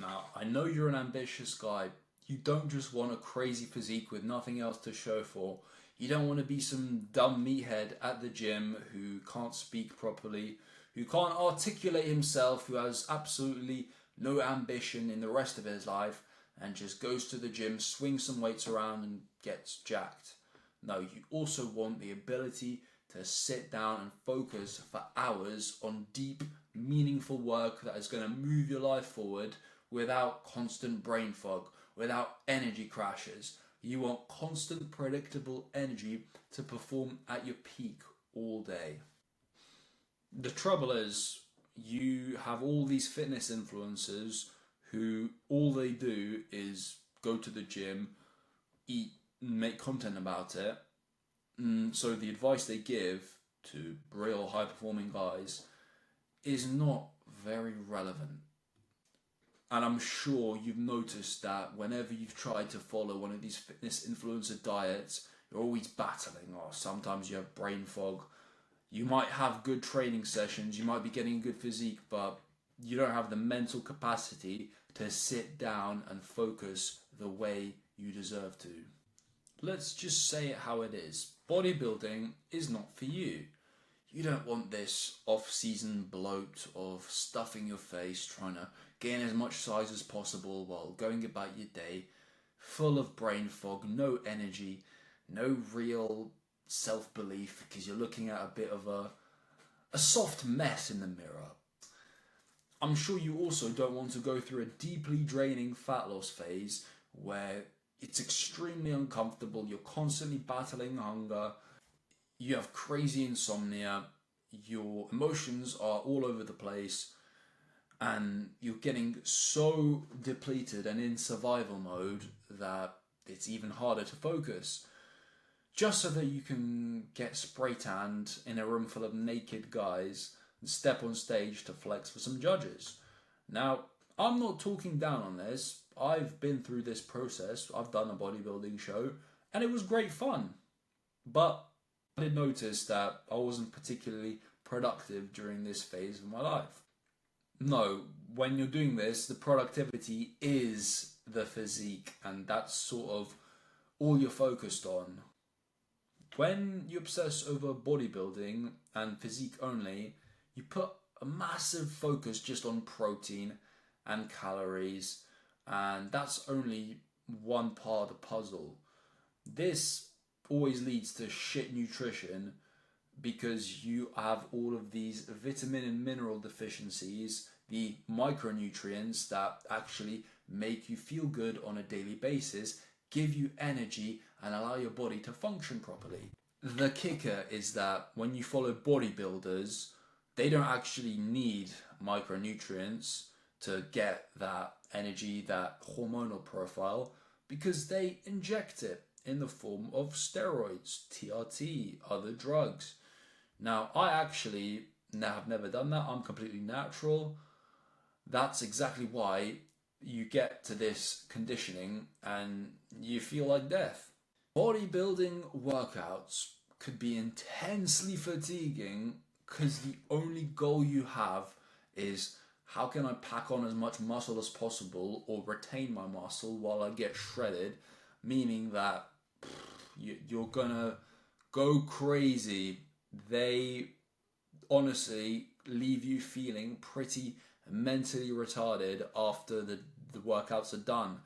Now, I know you're an ambitious guy. You don't just want a crazy physique with nothing else to show for. You don't want to be some dumb meathead at the gym who can't speak properly, who can't articulate himself, who has absolutely no ambition in the rest of his life, and just goes to the gym, swings some weights around, and gets jacked. No, you also want the ability to sit down and focus for hours on deep, meaningful work that is going to move your life forward without constant brain fog, without energy crashes. You want constant, predictable energy to perform at your peak all day. The trouble is, you have all these fitness influencers who all they do is go to the gym, eat, make content about it. So the advice they give to real high performing guys is not very relevant. And I'm sure you've noticed that whenever you've tried to follow one of these fitness influencer diets, you're always battling, or sometimes you have brain fog. You might have good training sessions, you might be getting a good physique, but you don't have the mental capacity to sit down and focus the way you deserve to. Let's just say it how it is. Bodybuilding is not for you. You don't want this off-season bloat of stuffing your face, trying to gain as much size as possible while going about your day, full of brain fog, no energy, no real self-belief because you're looking at a bit of a soft mess in the mirror. I'm sure you also don't want to go through a deeply draining fat loss phase where it's extremely uncomfortable, you're constantly battling hunger, you have crazy insomnia, your emotions are all over the place, and you're getting so depleted and in survival mode that it's even harder to focus. Just so that you can get spray tanned in a room full of naked guys and step on stage to flex for some judges. Now, I'm not talking down on this. I've been through this process. I've done a bodybuilding show and it was great fun. But I did notice that I wasn't particularly productive during this phase of my life. No, when you're doing this, the productivity is the physique, and that's sort of all you're focused on. When you obsess over bodybuilding and physique only, you put a massive focus just on protein and calories, and that's only one part of the puzzle. This always leads to shit nutrition because you have all of these vitamin and mineral deficiencies, the micronutrients that actually make you feel good on a daily basis, give you energy and allow your body to function properly. The kicker is that when you follow bodybuilders, they don't actually need micronutrients to get that energy, that hormonal profile, because they inject it in the form of steroids, TRT, other drugs. Now, I actually have never done that. I'm completely natural. That's exactly why you get to this conditioning and you feel like death. Bodybuilding workouts could be intensely fatiguing because the only goal you have is how can I pack on as much muscle as possible or retain my muscle while I get shredded, meaning that you're gonna go crazy. They honestly leave you feeling pretty mentally retarded after the workouts are done.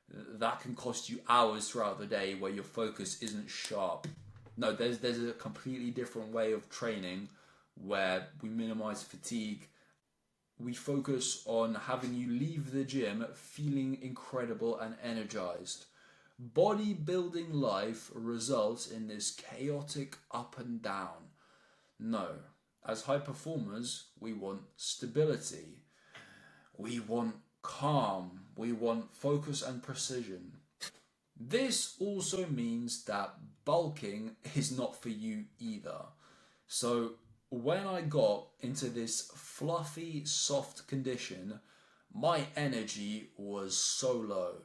That can cost you hours throughout the day where your focus isn't sharp. No, there's a completely different way of training where we minimize fatigue. We focus on having you leave the gym feeling incredible and energized. Bodybuilding life results in this chaotic up and down. No, as high performers, we want stability. We want calm. We want focus and precision. This also means that bulking is not for you either. So when I got into this fluffy, soft condition, my energy was so low.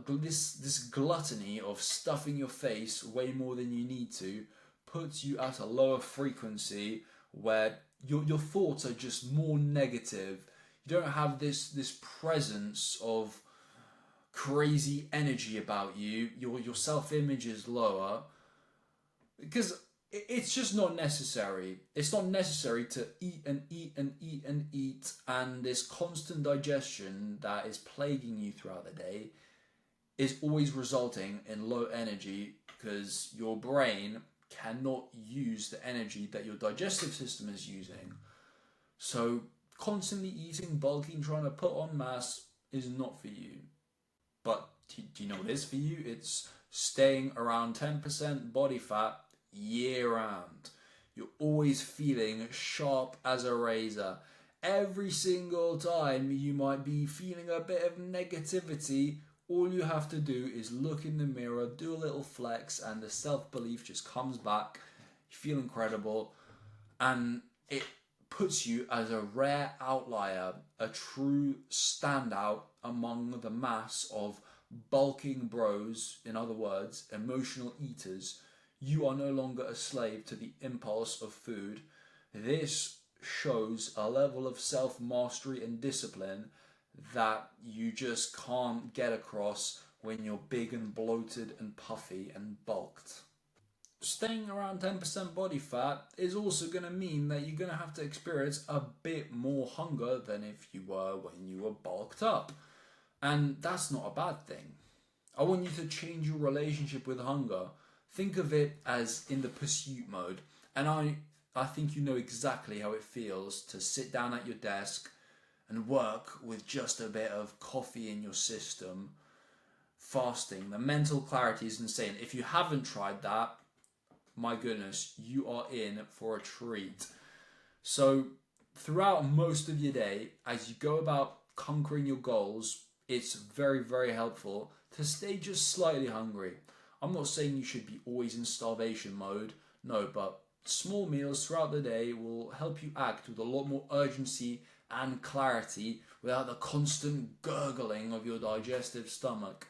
This gluttony of stuffing your face way more than you need to puts you at a lower frequency where your thoughts are just more negative. You don't have this presence of crazy energy about you. Your self-image is lower because it's just not necessary. It's not necessary to eat and eat and eat and eat, and this constant digestion that is plaguing you throughout the day is always resulting in low energy because your brain cannot use the energy that your digestive system is using. So constantly eating, bulking, trying to put on mass is not for you. But do you know what is for you? It's staying around 10% body fat year round. You're always feeling sharp as a razor. Every single time you might be feeling a bit of negativity, all you have to do is look in the mirror, do a little flex, and the self-belief just comes back. You feel incredible, and it puts you as a rare outlier, a true standout among the mass of bulking bros, in other words, emotional eaters. You are no longer a slave to the impulse of food. This shows a level of self-mastery and discipline that you just can't get across when you're big and bloated and puffy and bulked. Staying around 10% body fat is also going to mean that you're going to have to experience a bit more hunger than if you were when you were bulked up. And that's not a bad thing. I want you to change your relationship with hunger. Think of it as in the pursuit mode. And I think you know exactly how it feels to sit down at your desk and work with just a bit of coffee in your system, fasting. The mental clarity is insane. If you haven't tried that, my goodness, you are in for a treat. So throughout most of your day, as you go about conquering your goals, it's very, very helpful to stay just slightly hungry. I'm not saying you should be always in starvation mode, no, but small meals throughout the day will help you act with a lot more urgency and clarity without the constant gurgling of your digestive stomach.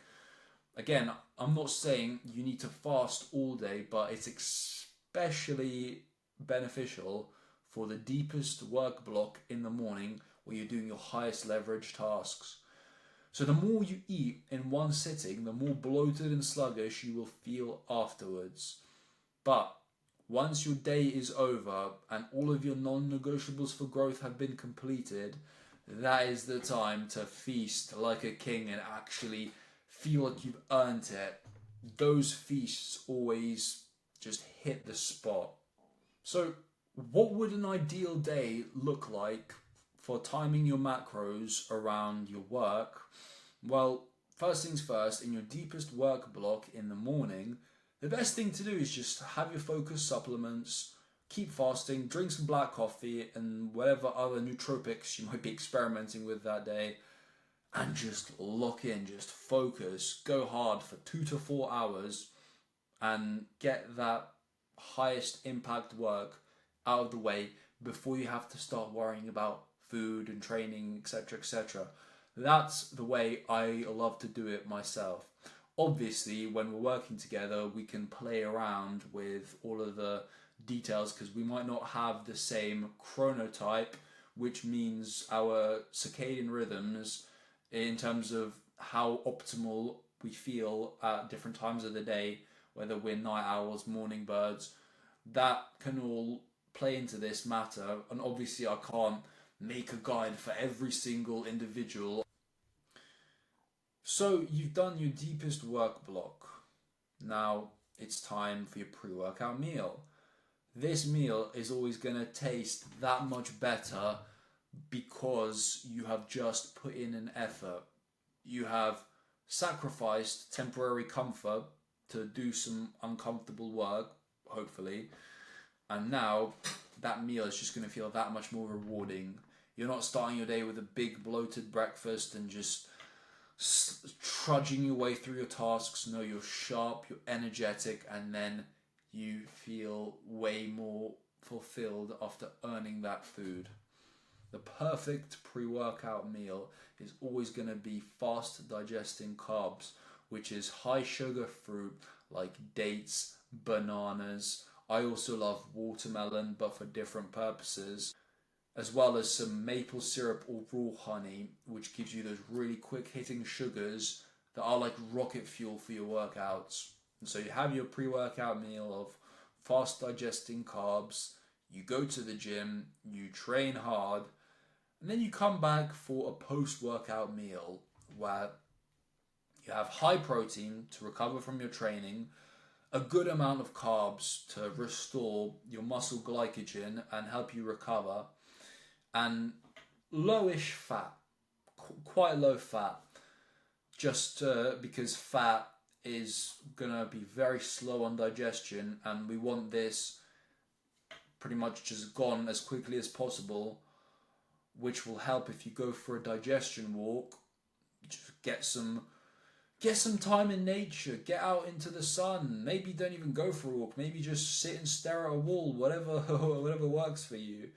Again, I'm not saying you need to fast all day, but it's especially beneficial for the deepest work block in the morning where you're doing your highest leverage tasks. So the more you eat in one sitting, the more bloated and sluggish you will feel afterwards. But once your day is over and all of your non-negotiables for growth have been completed, that is the time to feast like a king and actually feel like you've earned it. Those feasts always just hit the spot. So what would an ideal day look like for timing your macros around your work? Well, first things first, in your deepest work block in the morning, the best thing to do is just have your focus supplements, keep fasting, drink some black coffee and whatever other nootropics you might be experimenting with that day, and just lock in, just focus, go hard for 2 to 4 hours and get that highest impact work out of the way before you have to start worrying about food and training, etc., etc. That's the way I love to do it myself. Obviously, when we're working together, we can play around with all of the details because we might not have the same chronotype, which means our circadian rhythms in terms of how optimal we feel at different times of the day, whether we're night owls, morning birds, that can all play into this matter. And obviously I can't make a guide for every single individual. So you've done your deepest work block. Now it's time for your pre-workout meal. This meal is always going to taste that much better because you have just put in an effort. You have sacrificed temporary comfort to do some uncomfortable work, hopefully, and now that meal is just going to feel that much more rewarding. You're not starting your day with a big bloated breakfast and just trudging your way through your tasks. No, you're sharp, you're energetic, and then you feel way more fulfilled after earning that food. The perfect pre-workout meal is always going to be fast digesting carbs, which is high sugar fruit like dates, bananas. I also love watermelon, but for different purposes. as well as some maple syrup or raw honey, which gives you those really quick hitting sugars that are like rocket fuel for your workouts. And so you have your pre-workout meal of fast digesting carbs, you go to the gym, you train hard, and then you come back for a post-workout meal where you have high protein to recover from your training, a good amount of carbs to restore your muscle glycogen and help you recover, and lowish fat, quite low fat, just because fat is gonna be very slow on digestion, and we want this pretty much just gone as quickly as possible, which will help if you go for a digestion walk. Just get some time in nature, get out into the sun. Maybe don't even go for a walk, maybe just sit and stare at a wall, whatever whatever works for you.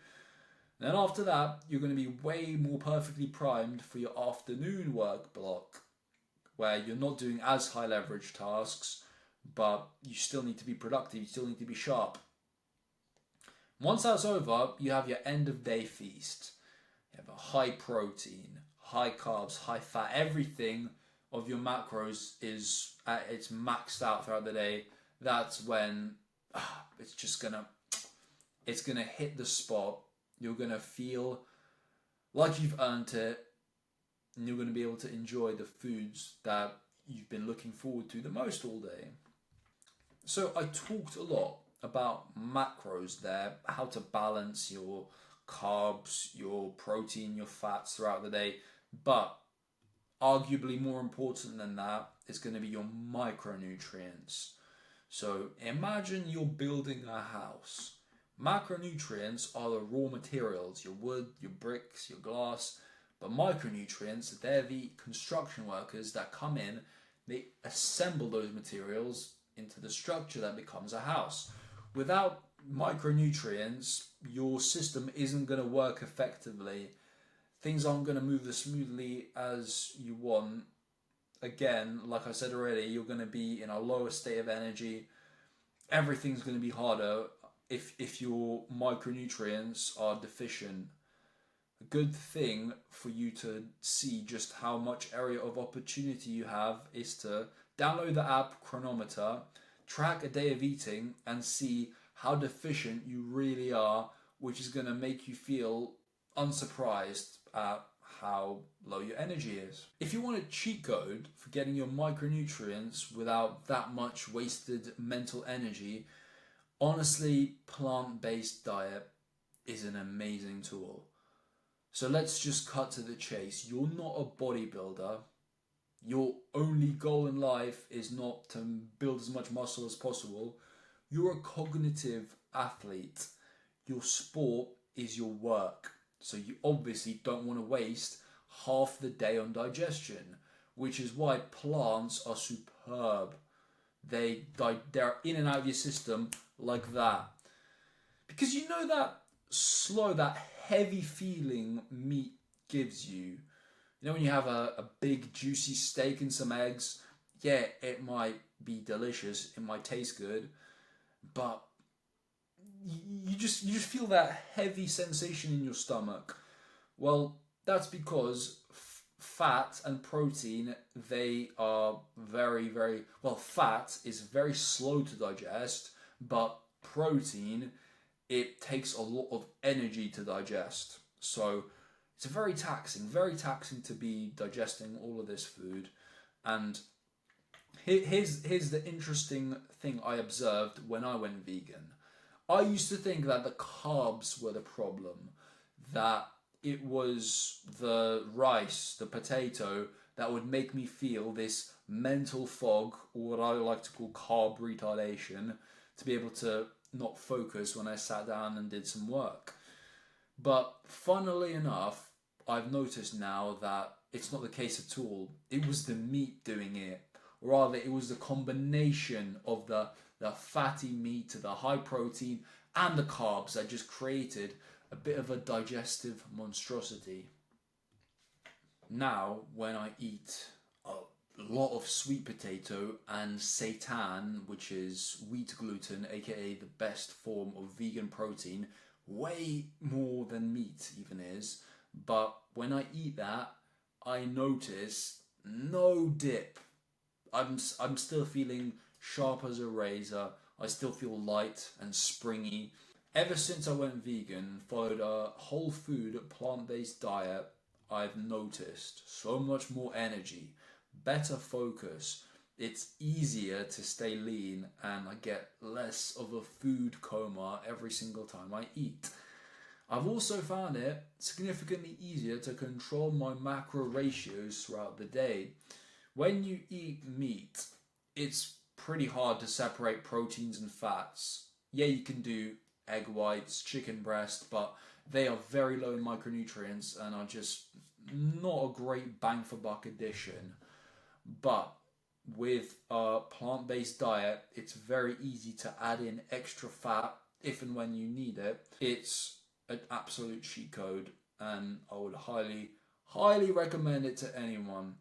And then after that, you're going to be way more perfectly primed for your afternoon work block, where you're not doing as high leverage tasks, but you still need to be productive, you still need to be sharp. Once that's over, you have your end of day feast. You have a high protein, high carbs, high fat, everything of your macros is at its maxed out throughout the day. That's when it's gonna hit the spot. You're gonna feel like you've earned it, and you're gonna be able to enjoy the foods that you've been looking forward to the most all day. So I talked a lot about macros there, how to balance your carbs, your protein, your fats throughout the day, but arguably more important than that is going to be your micronutrients. So imagine you're building a house. Macronutrients are the raw materials, your wood, your bricks, your glass, but micronutrients, they're the construction workers that come in, they assemble those materials into the structure that becomes a house. Without micronutrients, your system isn't going to work effectively. Things aren't going to move as smoothly as you want. Again, like I said already, you're going to be in a lower state of energy. Everything's going to be harder if your micronutrients are deficient. A good thing for you to see just how much area of opportunity you have is to download the app Chronometer, track a day of eating, and see how deficient you really are, which is going to make you feel unsurprised at how low your energy is. If you want a cheat code for getting your micronutrients without that much wasted mental energy, honestly, plant-based diet is an amazing tool. So let's just cut to the chase. You're not a bodybuilder. Your only goal in life is not to build as much muscle as possible. You're a cognitive athlete. Your sport is your work. So you obviously don't want to waste half the day on digestion, which is why plants are superb. They're in and out of your system like that. Because you know that slow, that heavy feeling meat gives you. You know when you have a big juicy steak and some eggs, yeah, it might be delicious, it might taste good, but you just feel that heavy sensation in your stomach. Well, that's because fat and protein, they are very, very, well, fat is very slow to digest, but protein, it takes a lot of energy to digest. So it's very taxing to be digesting all of this food. And here's the interesting thing I observed when I went vegan. I used to think that the carbs were the problem, that it was the rice, the potato, that would make me feel this mental fog, or what I like to call carb retardation, to be able to not focus when I sat down and did some work. But funnily enough, I've noticed now that it's not the case at all. It was the meat doing it. Or rather, it was the combination of the fatty meat, the high protein, and the carbs that just created a bit of a digestive monstrosity. Now, when I eat a lot of sweet potato and seitan, which is wheat gluten, aka the best form of vegan protein, way more than meat even is. But when I eat that, I notice no dip. I'm still feeling sharp as a razor. I still feel light and springy. Ever since I went vegan and followed a whole food, plant-based diet, I've noticed so much more energy, better focus. It's easier to stay lean and I get less of a food coma every single time I eat. I've also found it significantly easier to control my macro ratios throughout the day. When you eat meat, it's pretty hard to separate proteins and fats. Yeah, you can do egg whites, chicken breast, but they are very low in micronutrients and are just not a great bang for buck addition. But with a plant-based diet, it's very easy to add in extra fat if and when you need it. It's an absolute cheat code, and I would highly recommend it to anyone.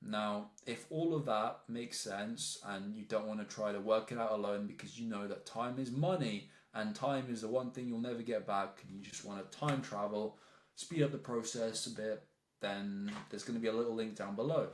Now, if all of that makes sense and you don't want to try to work it out alone because you know that time is money and time is the one thing you'll never get back, and you just want to time travel, speed up the process a bit, then there's going to be a little link down below.